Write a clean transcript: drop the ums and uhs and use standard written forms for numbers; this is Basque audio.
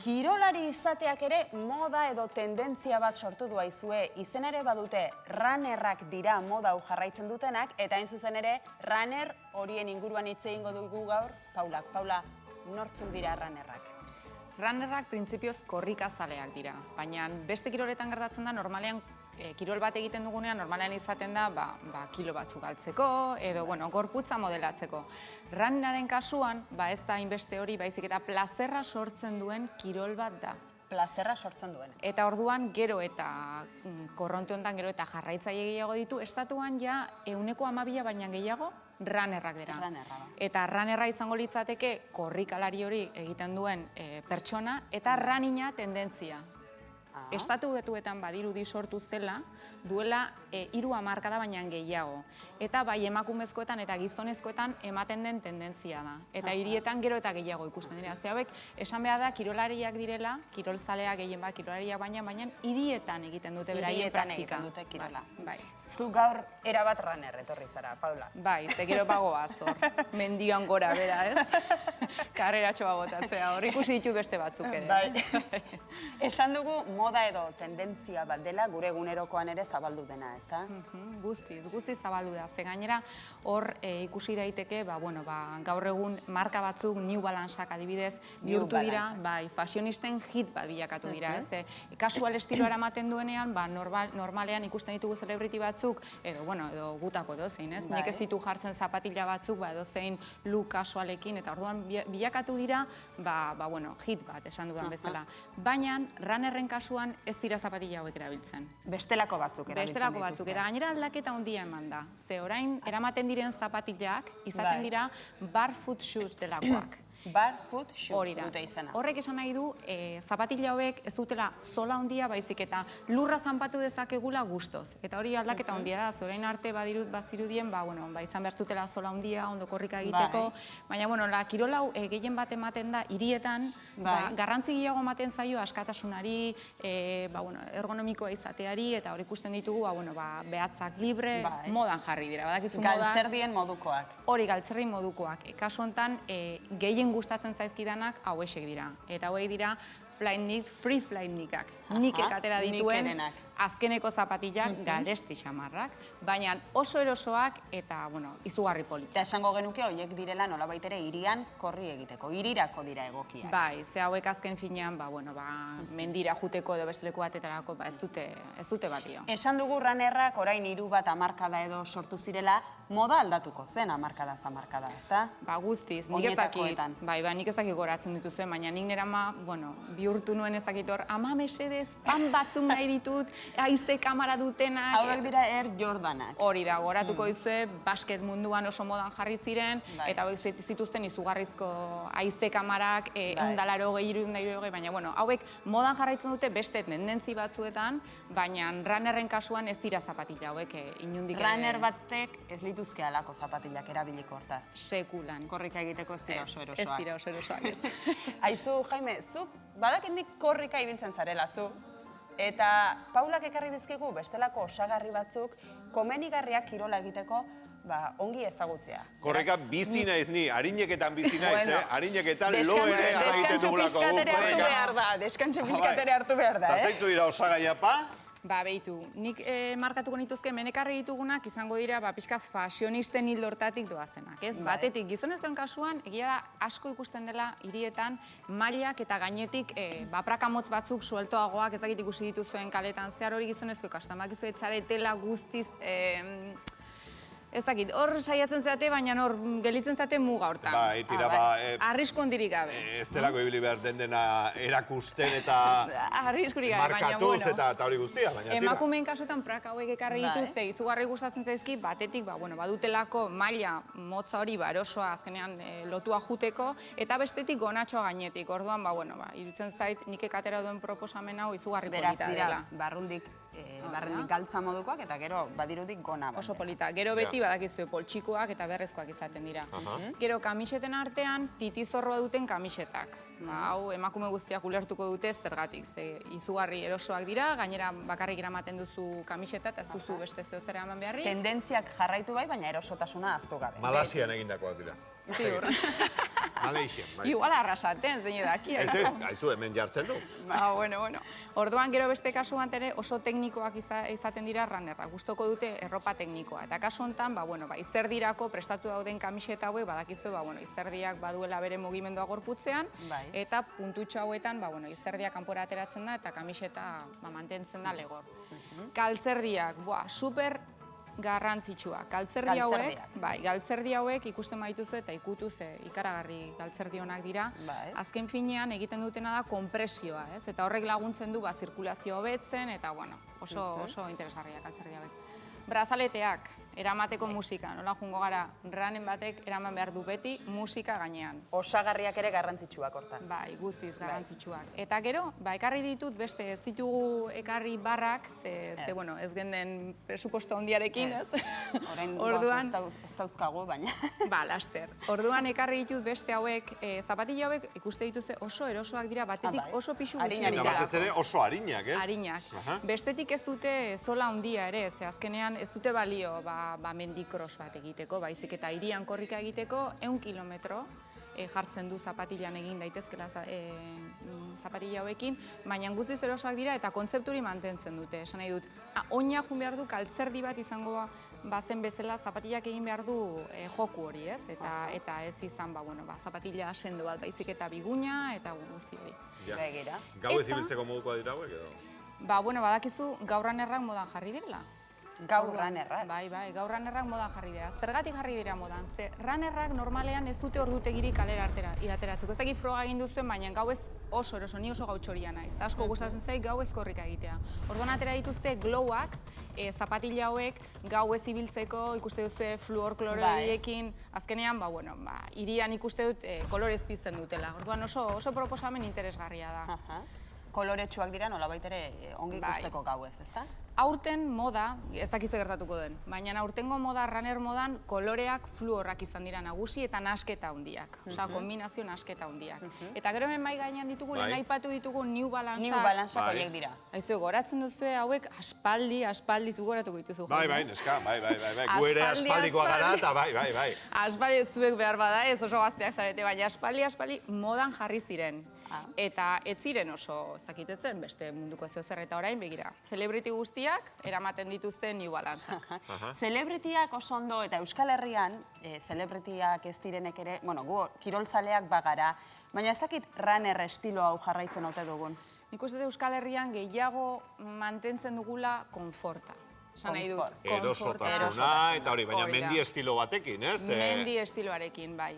Kirolari izateak ere moda edo tendentzia bat sortu du aizue. Izen ere badute runnerrak dira moda hau jarraitzen dutenak, eta hain zuzen ere runner horien inguruan hitz egingo dugu gaur Paulak. Paula, nortzuk dira runnerrak? Runnerrak printzipioz korrikazaleak dira, baina beste kiroletan gertatzen da normalean kirol bat egiten dugunean normalean izaten da kilo batzuk galtzeko edo gorputza modelatzeko. Runneraren kasuan ez da hainbeste hori, baizik eta plazerra sortzen duen kirol bat da. Plazerra sortzen duen. Eta orduan gero eta korronte honetan gero eta jarraitzaile gehiago ditu, estatuan ja 12% baina gehiago runnerrak dira. Eta runnerra izango litzateke korrikalari hori egiten duen pertsona eta runnina tendentzia. Estatu Batuetan badirudi sortu zela, duela 3 hamarkada baina gehiago. Eta bai emakumezkoetan eta gizonezkoetan ematen den tendentzia da. Eta hirietan gero eta gehiago ikusten dira. Ze hauek esan behar da kirolariak direla, kirolzaleak gehien bat kirolariak baina hirietan egiten dute beraien praktika. Hirietan egiten dute kirola. Bai. Zu gaur erabat runner etorri zara, Paula. Bai, ze gero bagoaz hor, mendian gora bera, ez? Karreratxoa botatzea, hor ikusi ditu beste batzuk ere. Bai. Esan dugu moda edo tendentzia bat dela gure egunerokoan ere zabaldu dena, ez da? Guztiz zabaldu da. Ze gainera hor ikusi daiteke, gaur egun marka batzuk New Balanceak adibidez bihurtu dira, fashionisten hit bat bilakatu dira, ez? Kasual estiloa eramaten duenean, normalean ikusten ditugu celebrity batzuk, edo gutako edozein, ez? Nik ez ditu jartzen zapatila batzuk, edozein look kasualekin, eta orduan bilakatu dira, hit bat, esan dudan bezala. Baina, runnerren kasuan ez dira zapatila hauek erabiltzen. Bestelako batzuk erabiltzen dituzte. Bestelako batzuk, eta gainera aldaketa handia eman da. Ze orain, eramaten diren zapatilak, izaten dira barefoot shoes delakoak. Barefoot shoes dute izena. Horrek esan nahi du, zapatila hauek ez dutela zola handia, baizik eta lurra zanpatu dezakegula gustoz. Eta hori aldaketa handia da, ze orain arte bazirudien, izan behar zutela zola handia, ondo korrika egiteko, baina, kirola gehien bat ematen da, hirietan, garrantzi gehiago ematen zaio askatasunari, ergonomikoa izateari, eta hori ikusten ditugu, behatzak libre, modan jarri dira. Galtzerdien modukoak. Hori, galtzerdien modukoak. Kasu honetan, gehien gustatzen zaizkidanak hauexek dira. Eta hauek dira free flight nickak. Nikek atera dituen azkeneko zapatilak galesti xamarrak, baina oso erosoak eta, izugarri polit. Eta esango genuke horiek direla nolabait ere hirian korri egiteko, hirirako dira egokiak. Bai, ze hauek azken finean, mendira juteko edo beste leku batetarako ez dute balio. Esan dugu runnerrak orain 3 bat hamarkada edo sortu zirela, moda aldatuko zen hamarkada zamarkada, ezta? Guztiz, nik ez dakit goratzen dituzuen, baina nik nerama, bihurtu nuen ez dakit hor, ama mesedez, pan batzuk nahi ditut, haize kamara dutenak. Hauek dira Air Jordanak. Hori da, goratuko dizue, basket munduan oso modan jarri ziren, eta hauek zituzten izugarrizko haize kamarak, 180, baina, hauek modan jarraitzen dute beste tendentzi batzuetan, baina runnerren kasuan ez dira zapatila hauek inundik. Runner batek ez lituzke alako zapatilak erabiliko hortaz. Sekulan. Korrika egiteko ez dira oso erosoak. Ez dira oso erosoak, ez. Aizu, Jaime, zu badakendik korrika ibiltzen zarela, zu. Eta Paulak ekarri dizkigu bestelako osagarri batzuk komenigarriak kirola egiteko ongi ezagutzea. Korrika bizi naiz ni, harineketan bizi naiz, harineketan lo ere egiten dugulako. Deskantxo pixkatere hartu behar da, Eta zaitzu dira osagaia pa? Behitu, nik markatuko nituzke menekarri ditugunak izango dira pixkaz fashionisten hildo hortatik doazenak, ez? Batetik, gizonezkoen kasuan, egia da asko ikusten dela hirietan mailak eta gainetik prakamotz batzuk sueltoagoak ezakit ikusi dituzuen kaletan, zehar hori gizonezko kasuan, bakizu etzaretela guztiz ez dakit, hor saiatzen zate, baina hor gelitzen zate muga hortan. Bai, tira Arrisku handirik gabe. Ez delako ibili behar den dena erakusten eta arriskurik gabe, baina markatuz eta hori guztia, baina tira. Emakumeen kasuetan praka hauek ekarri dituzte, izugarri gustatzen zaizkit, batetik, badutelako maila motza hori erosoa azkenean lotua juteko, eta bestetik gonatxoa gainetik. Orduan, iruditzen zait, nik ekatera duen proposamen hau izugarri polita dela. Beraz, dira, barrendik galtza modukoak, eta gero badirudik gona bat. Oso polita. Gero beti badakizue poltsikoak eta berrezkoak izaten dira. Gero kamiseten artean titizorroa duten kamisetak. Hau emakume guztiak ulertuko dute zergatik. Izugarri erosoak dira, gainera bakarrik eramaten duzu kamiseta eta ez duzu beste zehozer eman beharrik. Tendentziak jarraitu bai, baina erosotasuna ahaztu gabe. Malasian egindakoak dira. Ziur. Malaysian, bai. Igual arrasaten, zein edaki. Ez, haizu hemen jartzen du. Bueno. Orduan gero beste kasu bat ere oso teknikoak izaten dira runnerrak. Gustoko dute erropa teknikoa. Eta kasu honetan, izerdirako prestatu dauden kamiseta hauek, badakizu, izerdiak baduela bere mugimendua gorputzean, eta puntutxo hauetan, izerdiak kanpora ateratzen da, eta kamiseta mantentzen da legor. Galtzerdiak, super garrantzitsua. Galtzerdi hauek ikusten baituzu eta ikutuz ikaragarri galtzerdi honak dira. Azken finean egiten dutena da konpresioa, eta horrek laguntzen du zirkulazio hobetzen, eta oso interesgarriak galtzerdi hauek. Brazaleteak, eramateko musika, nola jungo gara, ranen batek eraman behar du beti musika gainean. Osagarriak ere garrantzitsuak hortaz. Bai, guztiz garrantzitsuak. Eta gero, ekarri ditut beste ez ditugu ekarri barrak, ez genden presupuesto handiarekin, ez? Orain ez dauzkagu, baina. Ba, laster. Orduan ekarri ditut beste hauek, zapatila hauek ikuste dituzte oso erosoak dira, batetik oso pixu gutxi Eta batez ere oso harinak, ez? Harinak. Bestetik ez dute zola handia ere, azkenean ez dute balio mendikros bat egiteko, baizik eta hirian korrika egiteko 100 kilometro jartzen du zapatilan egin daitezkela zapatila hauekin, baina guztiz erosoak dira eta kontzepturi mantentzen dute. Esan nahi dut, oina jun behar du kaltzerdi bat izango bazen bezala zapatilak egin behar du joku hori, ez? Eta ez izan zapatila sendo bat, baizik eta biguna eta guzti hori. Gau ez ibiltzeko modukoa dira hauek edo? Badakizu gaur runnerrak modan jarri direla. Gaur runnerrak? Bai, gaur runnerrak modan jarri dira. Zergatik jarri dira modan? Ze runnerrak normalean ez dute ordutegirik kalera ateratzeko. Ez dakit froga egin duzuen, baina gau ez oso eroso, ni oso gautxoria naiz. Eta asko gustatzen zait gau ez korrika egitea. Orduan atera dituzte glowak, zapatila hauek gau ez ibiltzeko, ikuste duzue fluor koloriekin, azkenean, hirian ikuste dut kolorez pizten dutela. Orduan oso proposamen interesgarria da. Koloretsuak dira nolabait ere ongi ikusteko gau ez, ezta? Aurten moda, ez dakize gertatuko den, baina aurtengo moda, runner modan, koloreak fluorrak izan dira nagusi eta nasketa handiak. Osea, kombinazio nasketa handiak. Eta gero hemen bai gainean ditugu, lehen aipatu ditugu New Balanceak. New Balanceak horiek dira. Aizu, goratzen duzue hauek aspaldi zugoratuko dituzu. Bai, neska, bai. Gu ere aspaldikoa gara eta bai. Aspaldi zuek behar bada ez oso gazteak zarete, baina aspaldi modan jarri ziren. Eta ez ziren oso, ez dakitetzen, beste munduko zer eta orain begira. Celebrity guztiak eramaten dituzte New Balanceak. Celebrityak oso ondo eta Euskal Herrian, celebrityak ez direnek ere, gu kirolzaleak bagara, baina ez dakit runner estilo hau jarraitzen ote dugun. Nik uste Euskal Herrian gehiago mantentzen dugula konforta. Esan nahi dut, erosotasuna eta hori, baina mendi estilo batekin, ez? Mendi estiloarekin, bai.